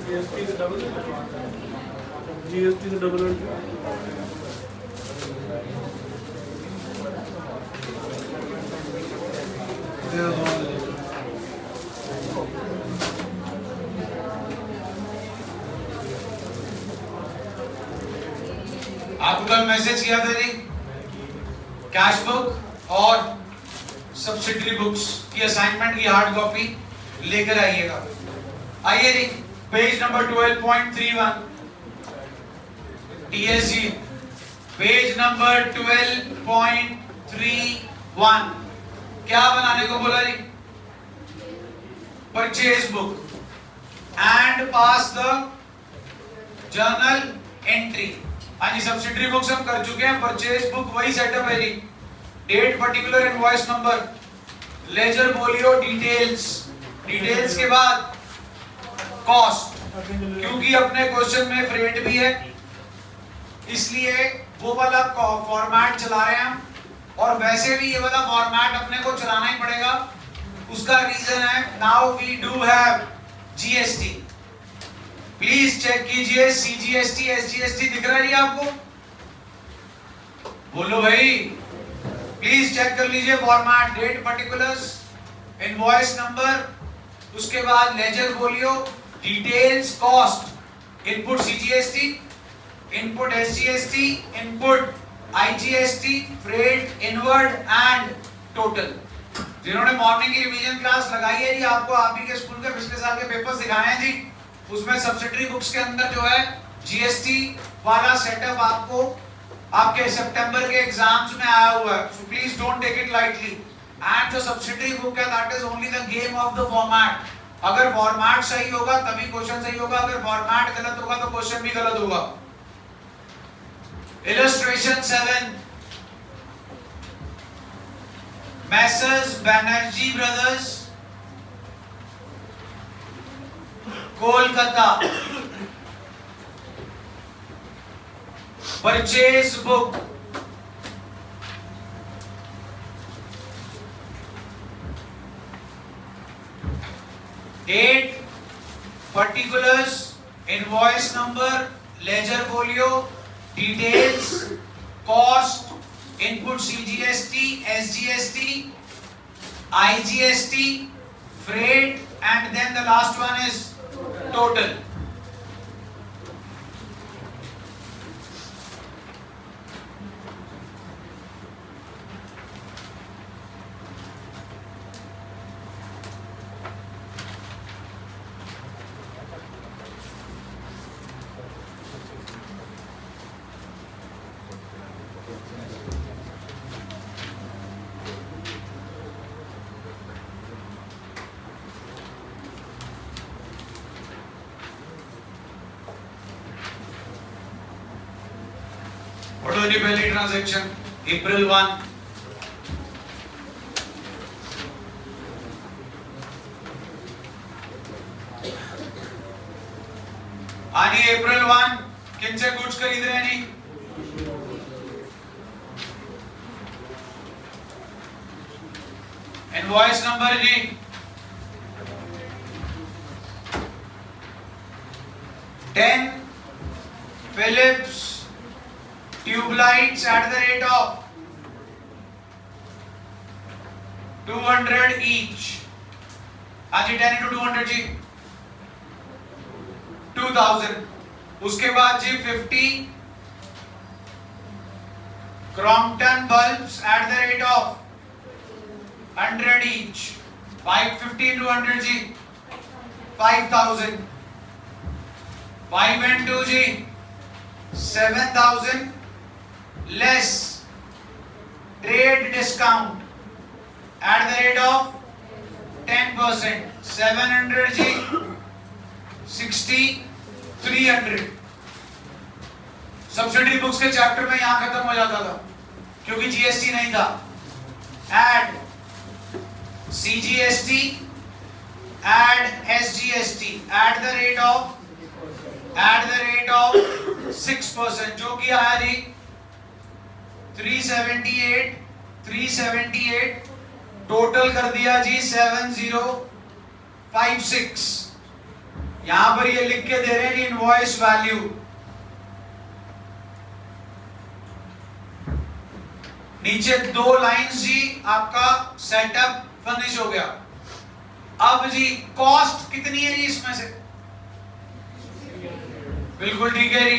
GST का double GST का double आपको कल मैसेज किया था जी, कैश बुक और सब्सिडरी बुक्स की असाइनमेंट की हार्ड कॉपी लेकर आइएगा। आइए जी, page number 12.31 TSG, page number 12.31 क्या बनाने को बोला जी? Purchase book and pass the journal entry. हाँ जी, सब्सिडरी बुक्स हम कर चुके हैं, परचेज बुक वही सेटअप है जी। Date, particular, invoice number, ledger folio, details, details के बाद कॉस्ट, क्योंकि अपने क्वेश्चन में फ्रेट भी है इसलिए वो वाला फॉर्मेट चला रहे हैं हम, और वैसे भी ये वाला फॉर्मेट अपने को चलाना ही पड़ेगा। उसका रीजन है, now we do have GST. Please check कीजिए, सीजीएसटी, एसजीएसटी दिख रहा है आपको? बोलो भाई, प्लीज चेक कर लीजिए format, date, particulars, invoice number, उसके बाद ledger folio, details, cost, input CGST, input SGST, input IGST, freight, inward and total. जिन्होंने मॉर्निंग की रिवीजन क्लास लगाई है जी, आपको आप ही के स्कूल के पिछले साल के पेपर्स दिखाए हैं जी, उसमें सब्सिडरी बुक्स के अंदर जो है जीएसटी वाला सेटअप आपको आपके सितंबर के एग्जाम्स में आया हुआ है। So please don't take it lightly. And जो सब्सिडरी बुक है that is only the game of the format. अगर फॉर्मेट सही होगा तभी क्वेश्चन सही होगा, अगर फॉर्मेट गलत होगा तो क्वेश्चन भी गलत होगा। Illustration 7, messrs Banerjee brothers, Kolkata, purchase book, date, particulars, invoice number, ledger folio, details, cost, input CGST, SGST, IGST, freight, and then the last one is total. What was the pehli transaction? April 1. आज April 1 किन से goods खरीद रहे हैं? Invoice number ji, ten Philips tube lights at the rate of 200 each. हाँ जी, 10 into 200 जी 2000। उसके बाद जी 50 Crompton bulbs at the rate of 100 each. 550 into 100 जी 5000। 5 and 2 जी 7000 less trade discount at the rate of 10%, 700 जी 60, 300। सब्सिडी बुक्स के chapter में यहां खत्म हो जाता था क्योंकि जीएसटी नहीं था। Add CGST, add SGST at the rate of 6%, जो कि आया जी 378, टोटल कर दिया जी 7056। यहां पर ये लिख के दे रहे हैं जी इनवॉइस वैल्यू। नीचे 2 लाइंस जी आपका सेटअप फिनिश हो गया। अब जी कॉस्ट कितनी है जी इसमें से? बिल्कुल ठीक है जी।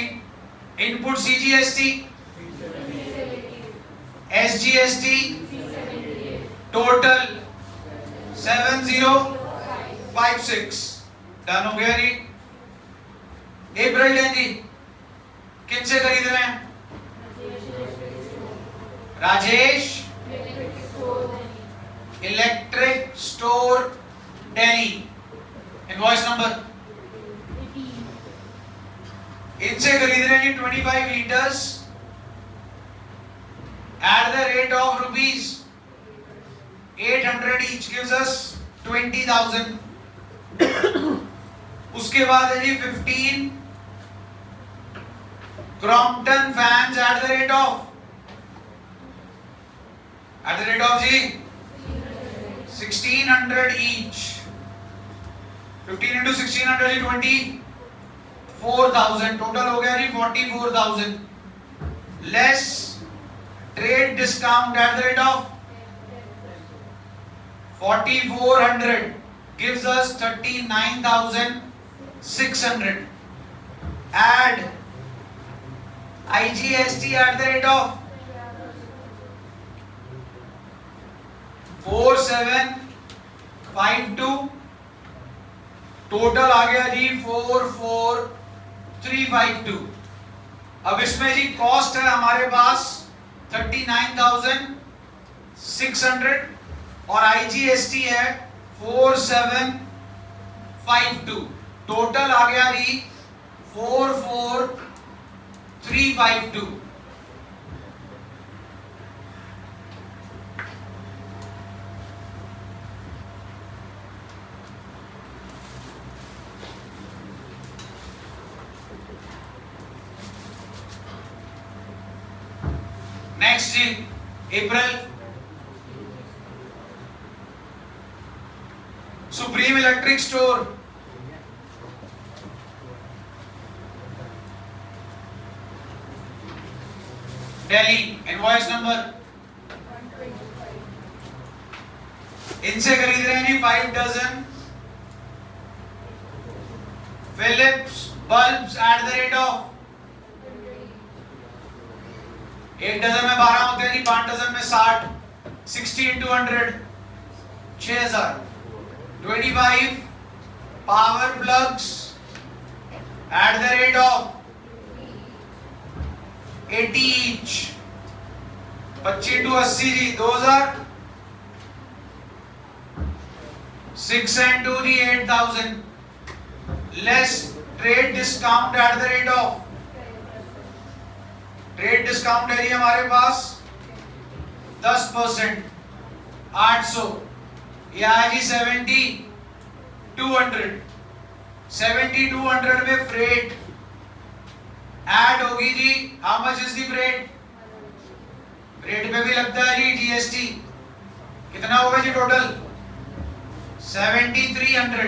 Input CGST, SGST total 7056 done हो गया जी। अप्रैल 10 जी किन से खरीद रहे हैं? Rajesh electric store Delhi. Invoice number इनसे खरीद रहे हैं जी 25 litres at the rate of rupees 800 each gives us 20,000। उसके बाद है जी 15 Crompton fans at the rate of जी 1600 each। 15 into 1600 जी 24,000। टोटल हो गया जी 44,000 less trade discount at the rate of 4400 gives us 39,600। add IGST at the rate of 4752। Total आ गया जी 44352। अब इसमें जी कॉस्ट है हमारे पास 39,600 और IGST है 4752। टोटल आ गया जी 44352। नेक्स्ट जी April supreme electric store Delhi. Invoice number इनसे खरीद रहे हैं जी 5 dozen Philips bulbs at the rate of 1 dozen में 12 होते हैं जी, 5 डजन में 60। 60 into 100 6000। 25 power plugs at the rate of 80 each। 25 into 80 जी 2000। 6 and 2 जी 8000 less trade discount at the rate of trade discount है जी हमारे पास 10%। 800 ये आया जी 7200। 7200 में फ्रेट ऐड होगी जी। How much is the freight? Freight पे भी लगता है जी जीएसटी। कितना होगा जी टोटल? 7300।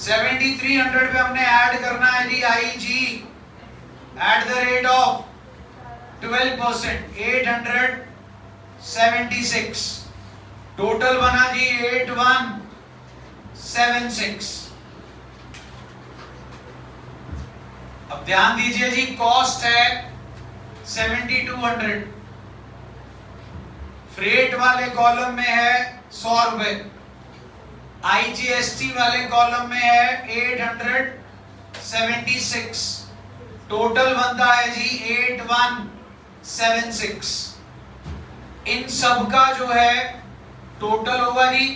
7300 पे हमने ऐड करना है जी IG at the rate of 12%। 876। Total बना जी 8176। अब ध्यान दीजिए जी कॉस्ट है 7200। फ्रेट वाले कॉलम में है 100 रुपए। आईजीएसटी वाले कॉलम में है 876। टोटल बनता है जी 8176। इन सब का जो है टोटल होगा जी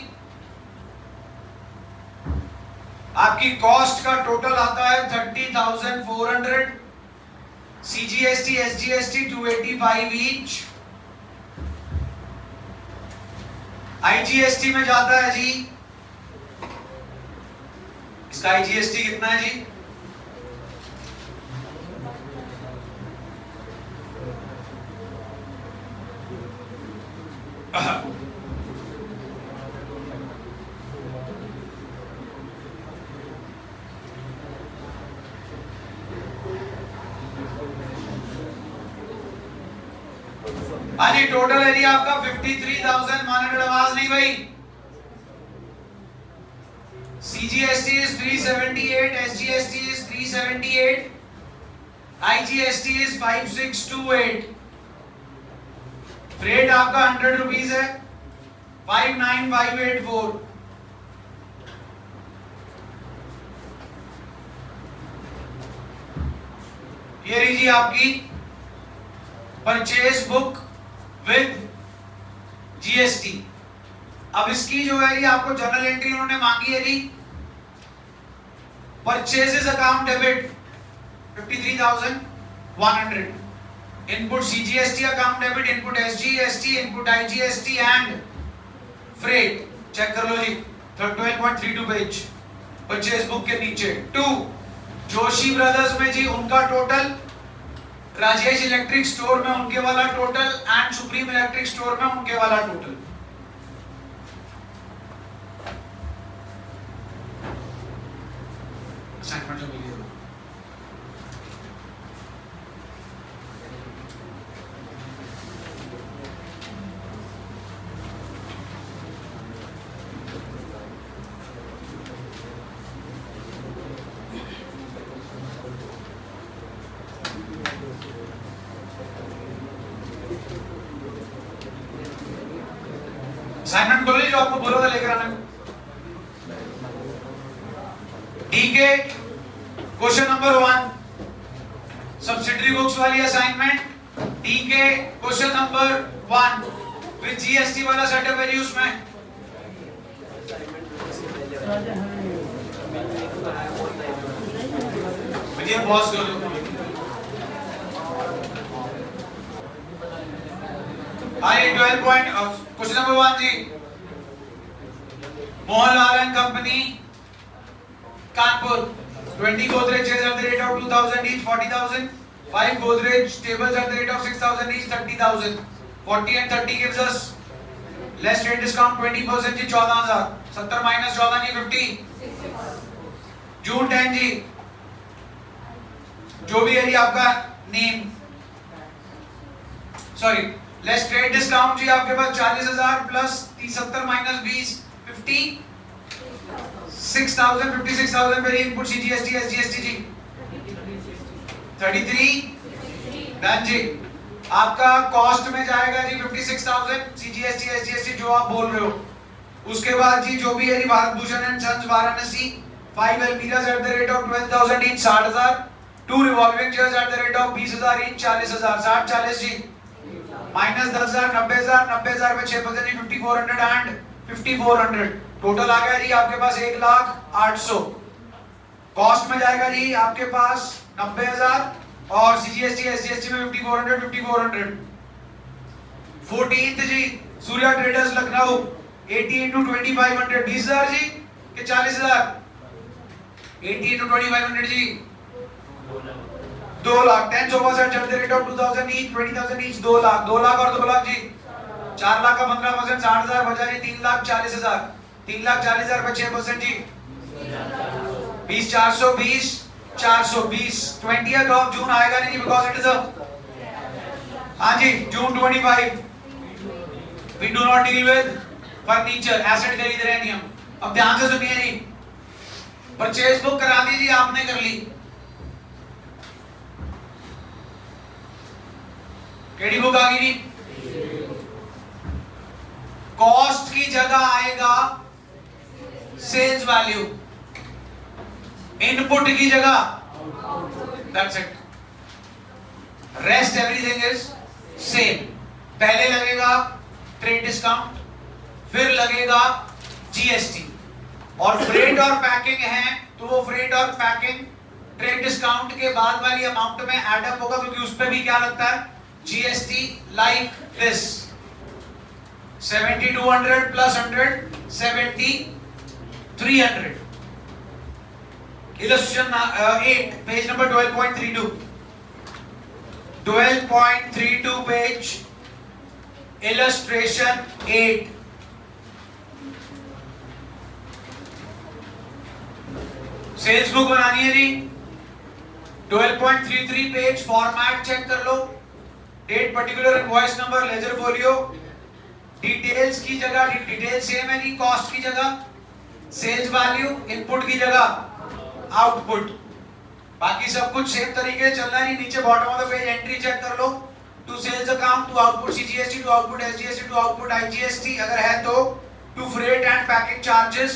आपकी कॉस्ट का टोटल आता है 30,400। CGST SGST 285 each. आईजीएसटी में जाता है जी इसका आईजीएसटी कितना है जी? हाँ जी, टोटल है जी आपका 53,100। आवाज नहीं भाई। CGST is 378, SGST is 378, IGST is 5628। Rate आपका 100 रुपीज है, 59584। ये लीजिए आपकी परचेज बुक विद GST। अब इसकी जो है ये आपको जर्नल एंट्री उन्होंने मांगी है जी। Purchases account debit 53,100, input CGST account debit, input SGST, input IGST and freight. Check कर लो जी 12.32 पेज परचेज बुक के नीचे। 2 जोशी ब्रदर्स में जी उनका टोटल, राजेश इलेक्ट्रिक स्टोर में उनके वाला total and supreme electric store में उनके वाला टोटल। असाइनमेंट जो मिली है असाइनमेंट बोलो जो आपको बोला था लेकर आने। ठीक है, क्वेश्चन नंबर 1 सब्सिडरी बुक्स वाली असाइनमेंट। ठीक है, क्वेश्चन नंबर 1 विद GST वाला सेटअप है जी उसमें। मुझे पॉज कर दो। आइए 12 पॉइंट क्वेश्चन नंबर 1 जी। Mohanlal and company Kanpur 20 Godrej chairs at the rate of 2,000 each 40,000, 5 Godrej tables at the rate of 6,000 each 30,000, 40 and 30 gives us less rate discount 20% जी 14,000, 70 minus 14 जी 50। जून 10 जी जो भी है जी आपका name, sorry less trade discount जी आपके पास 40,000 प्लस 70 माइनस 20 50 6,000 56,000 मेरी इनपुट CGST SGST जी 33 डन जी। आपका कॉस्ट में जाएगा जी 56,000 CGST SGST जो आप बोल रहे हो। उसके बाद जी जो भी है जी Bharat Bhushan and sons Varanasi 5 Almiras at the rate of 12,000 each 60,000, 2 revolving chairs at the rate of 20,000 each 40,000, 60 40 जी माइनस 10,000 90,000 90,000 पे 6% जी 5,400 एंड 5,400। टोटल आ गया जी आपके पास 1,08,000। कॉस्ट में जाएगा जी आपके पास 90,000 और CGST SGST में 5,400 5,400। 14th जी सूर्या ट्रेडर्स लखनऊ 80 into 2,500 20,000 जी कि 40,000। 80 into 2,500 जी 2 lakh. 10 sofa set at the rate of 2,000 each 20,000 each 2 lakh. 2 lakh और 2 लाख जी 4 लाख का 15% 60,000 बचा जी 3,40,000। 3,40,000 पे 6% जी 20 420 420। 20th of June आएगा नहीं जी बिकॉज इट इज अ हाँ जी June 25 we do not deal with furniture asset खरीद रहे नहीं हम। अब ध्यान से सुनिए जी, परचेज बुक करा दी जी आपने कर ली। केडी बुक आ गई जी। कॉस्ट की जगह आएगा सेल्स वैल्यू, इनपुट की जगह that's it, rest everything is same. पहले लगेगा ट्रेड डिस्काउंट, फिर लगेगा GST और फ्रेट और पैकिंग है तो वो फ्रेट और पैकिंग ट्रेड डिस्काउंट के बाद वाली अमाउंट में ऐड अप होगा क्योंकि उस पे भी क्या लगता है GST like this 7,200 plus 100 7,300। Illustration 8 page number 12.32 12.32 page illustration 8। Sales book बनानी है जी 12.33 पेज। फॉर्मेट चेक कर लो, date particular invoice number ledger folio, details की जगह डिटेल सेम है नहीं, कॉस्ट की जगह सेल्स वैल्यू, इनपुट की जगह आउटपुट, बाकी सब कुछ सेम तरीके से चलना है। नीचे bottom of the page entry check कर लो, to sales account, to output CGST, to output SGST, to output IGST, अगर है तो to freight and packing charges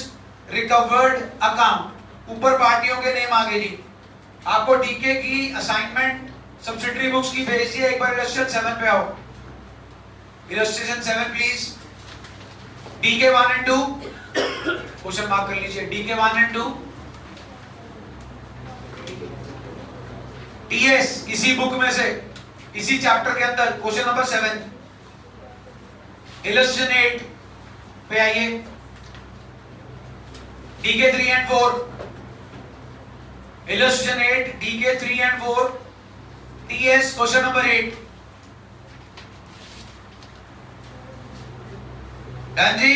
recovered account, ऊपर पार्टियों के नेम आगे जी। आपको डीके की असाइनमेंट सब्सिडरी बुक्स की भेज दी है, एक बार इलस्ट्रेशन 7 पे आओ, illustration 7 please. DK 1 and 2 question mark कर लीजिए, डीके 1 एंड 2। टीएस इसी बुक में से, इसी चैप्टर के अंदर क्वेश्चन नंबर 7, इलस्ट्रेशन 8 पे आइए, DK 3 and 4, illustration 8 DK 3 and 4, TS question number 8। Done जी।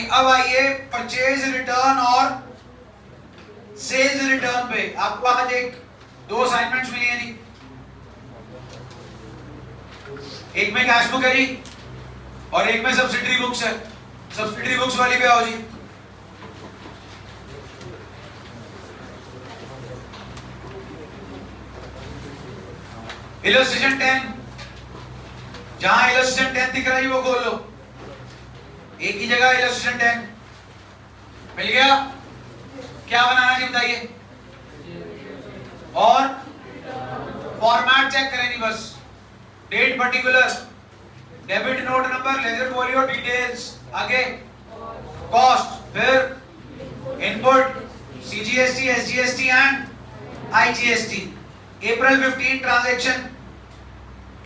अब आइए परचेज रिटर्न और सेल्स रिटर्न पे। आपको आज दो असाइनमेंट्स मिली है जी, एक में कैश बुक है जी और एक में सब्सिडरी बुक्स है। सब्सिडरी बुक्स वाली पे आओ जी। इलस्ट्रेशन 10, जहां इलस्ट्रेशन 10 दिख रहा है वो खोल लो, एक ही जगह इलस्ट्रेशन 10 मिल गया। क्या बनाना है बताइए, और फॉर्मेट चेक करें नहीं बस, date particular, debit note number, ledger folio, details, आगे कॉस्ट, फिर input CGST, SGST and IGST. April 15 transaction,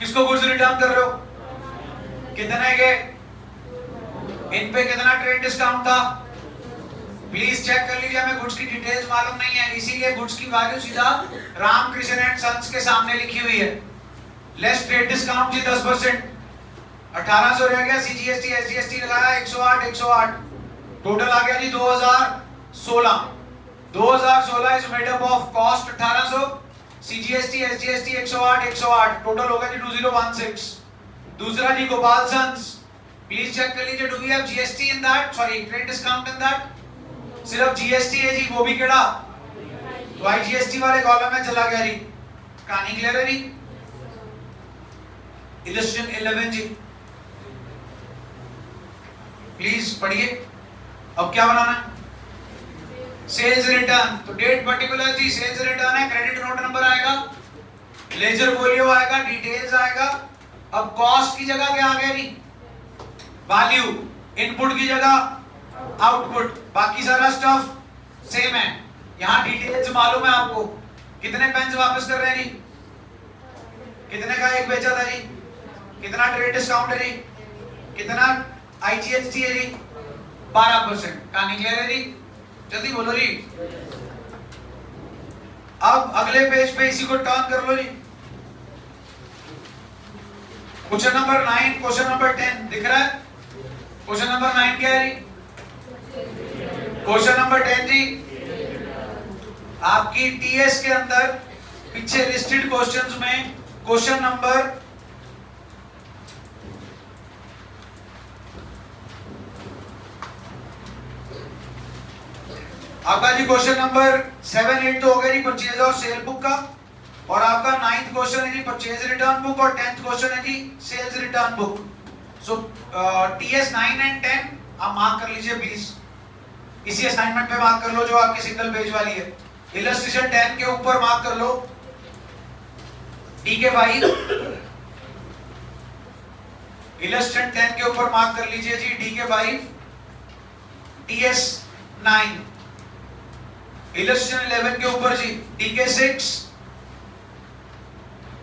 किसको गुड्स रिटर्न कर रहे हो, कितने के, इन पे कितना ट्रेड डिस्काउंट था, प्लीज चेक कर लीजिए। हमें गुड्स की डिटेल्स मालूम नहीं है, इसीलिए गुड्स की वैल्यू सीधा रामकृष्ण एंड सन्स के सामने लिखी हुई है। लेस ट्रेड डिस्काउंट जी 10%, 1800 रह गया, सीजीएसटी एसजीएसटी लगाया 108, 108, टोटल आ गया जी 2016। 2016 is made up of cost 1800, CGST SGST 108, 108, total होगा जी 2016। दूसरा जी गोपाल सन्स, प्लीज चेक कर लीजिए, do we have GST in that, sorry trade discount in that, सिर्फ जीएसटी है जी, वो भी केड़ा, तो आईजीएसटी वाले कॉलम में चला गया जी। कहानी क्लियर है जी। इलस्ट्रेशन 11 जी, प्लीज पढ़िए। अब क्या बनाना है, सेल्स रिटर्न, तो डेट पर्टिकुलर जी सेल्स रिटर्न है, क्रेडिट नोट नंबर आएगा, लेजर फोलियो आएगा, डिटेल्स आएगा। अब कॉस्ट की जगह क्या आ गया जी, वैल्यू, इनपुट की जगह आउटपुट, बाकी सारा स्टफ सेम है। यहां डिटेल्स मालूम है आपको, कितने पेन्स वापस कर रहे हैं जी, कितने का एक बेचा था जी, कितना ट्रेड डिस्काउंट है जी, कितना आईजीएसटी है जी, 12%। कहानी क्लियर है जी, जल्दी बोलो जी। अब अगले पेज पे इसी को टर्न कर लो जी। क्वेश्चन नंबर 9, क्वेश्चन नंबर 10 दिख रहा है। क्वेश्चन नंबर 9 क्या है जी, क्वेश्चन नंबर 10 जी, आपकी टीएस के अंदर पीछे लिस्टेड क्वेश्चंस में क्वेश्चन नंबर आपका जी क्वेश्चन नंबर 7, 8 तो हो गया जी परचेज और सेल बुक का, और आपका 9th क्वेश्चन है जी परचेज रिटर्न बुक, और 10th क्वेश्चन है जी sales return book. So TS 9 and 10 आप मार्क कर लीजिए प्लीज, इसी असाइनमेंट पे मार्क कर लो जो आपकी सिंगल पेज वाली है। इलस्ट्रेशन 10 के ऊपर मार्क कर लो डीके 5, इलस्ट्रेशन 10 के ऊपर मार्क कर लीजिए जी डीके 5, टीएस 9, इलस्ट्रेशन 11 के ऊपर जी डीके 6,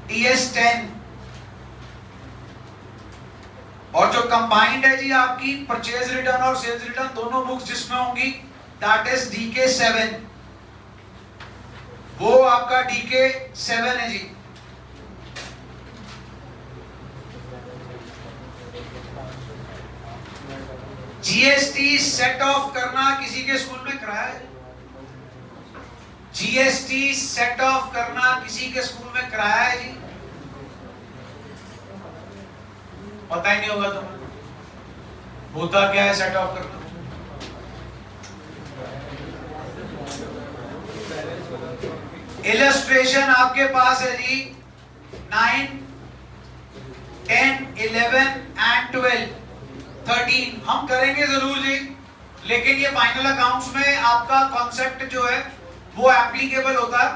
टीएस 10, और जो कंबाइंड है जी आपकी परचेज रिटर्न और सेल्स रिटर्न दोनों बुक्स जिसमें होंगी दैट इज डीके 7, वो आपका डीके 7 है जी। जीएसटी सेट ऑफ करना किसी के स्कूल में कराया है, जीएसटी सेट ऑफ करना किसी के स्कूल में कराया है जी, पता ही नहीं होगा तुम्हें होता क्या है सेट ऑफ करना। इलस्ट्रेशन आपके पास है जी 9, 10, 11 एंड 12, 13 हम करेंगे जरूर जी, लेकिन ये फाइनल अकाउंट्स में आपका कॉन्सेप्ट जो है वो एप्लीकेबल होता है।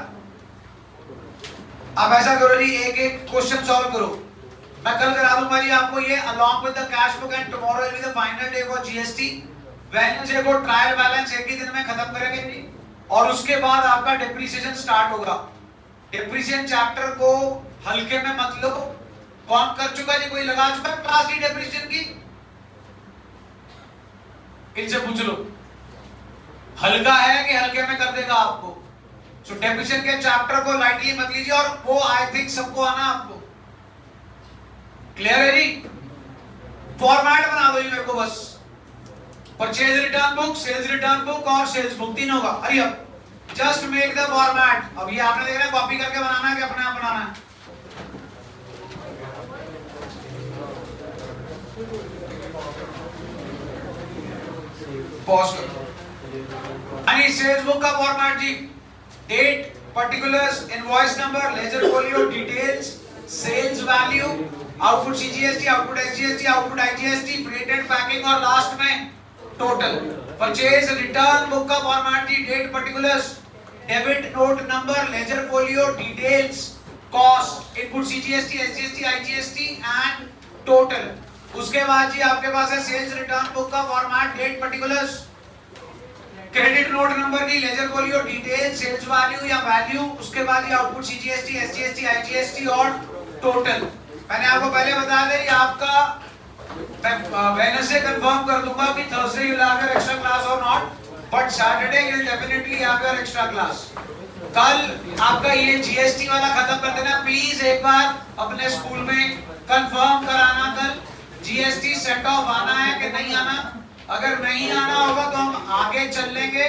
आप ऐसा करो जी, एक एक क्वेश्चन सॉल्व करो, मैं कल करा दूंगा जी आपको ये along with the cash book and tomorrow will be the final day for GST. Wednesday को ट्रायल बैलेंस एक ही दिन में खत्म करेंगे जी, और उसके बाद आपका डिप्रिसिएशन स्टार्ट होगा। डिप्रिसिएशन चैप्टर को हल्के में मत लो, कौन कर चुका है जी, कोई लगा चुका है क्लास की डिप्रिसिएशन की, इनसे पूछ लो हल्का है कि हल्के में कर देगा आपको। सो डिप्रिसिएशन के चैप्टर को लाइटली मत लीजिए, और वो आई थिंक सबको आना आपको। क्लियर है जी? फॉर्मेट बना दो जी मेरे को बस, purchase return book, sales return book और सेल्स बुक तीनों का। अरे अब जस्ट मेक द फॉर्मेट। अब ये आपने देखना है कॉपी करके बनाना है कि अपने आप बनाना है? पॉज करो। यानी सेल्स बुक का फॉर्मेट जी, date, particulars, invoice number, ledger folio, details, sales value, output CGST, output SGST, output IGST, freight and packing, और लास्ट में टोटल। परचेज रिटर्न बुक का फॉर्मेट जी, date, particulars, debit note number, ledger folio, details, cost, input CGST, SGST, IGST and total. उसके बाद जी आपके पास है सेल्स रिटर्न बुक का format, date, particulars, credit note number जी, ledger folio, detail, sales value या वैल्यू, उसके बाद ये आउटपुट सीजीएसटी, एसजीएसटी, आईजीएसटी और टोटल। मैंने आपको पहले बताया था ये आपका वेडनेसडे कंफर्म कर दूंगा कि Thursday you will have your extra class और not, but Saturday you will definitely have your extra class. कल आपका ये जीएसटी वाला खत्म कर देना प्लीज, एक बार अपने स्कूल में कंफर्म कराना कल जीएसटी सेट ऑफ आना है कि नहीं आना। अगर नहीं आना होगा तो हम आगे चल लेंगे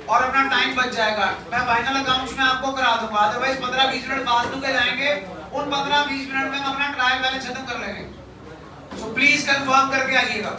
और अपना टाइम बच जाएगा। मैं फाइनल अकाउंट्स में आपको करा दूंगा, अदरवाइज 15-20 मिनट फालतू के जाएंगे, उन 15-20 मिनट में हम अपना ट्रायल बैलेंस खत्म कर लेंगे। सो प्लीज कंफर्म करके आइएगा।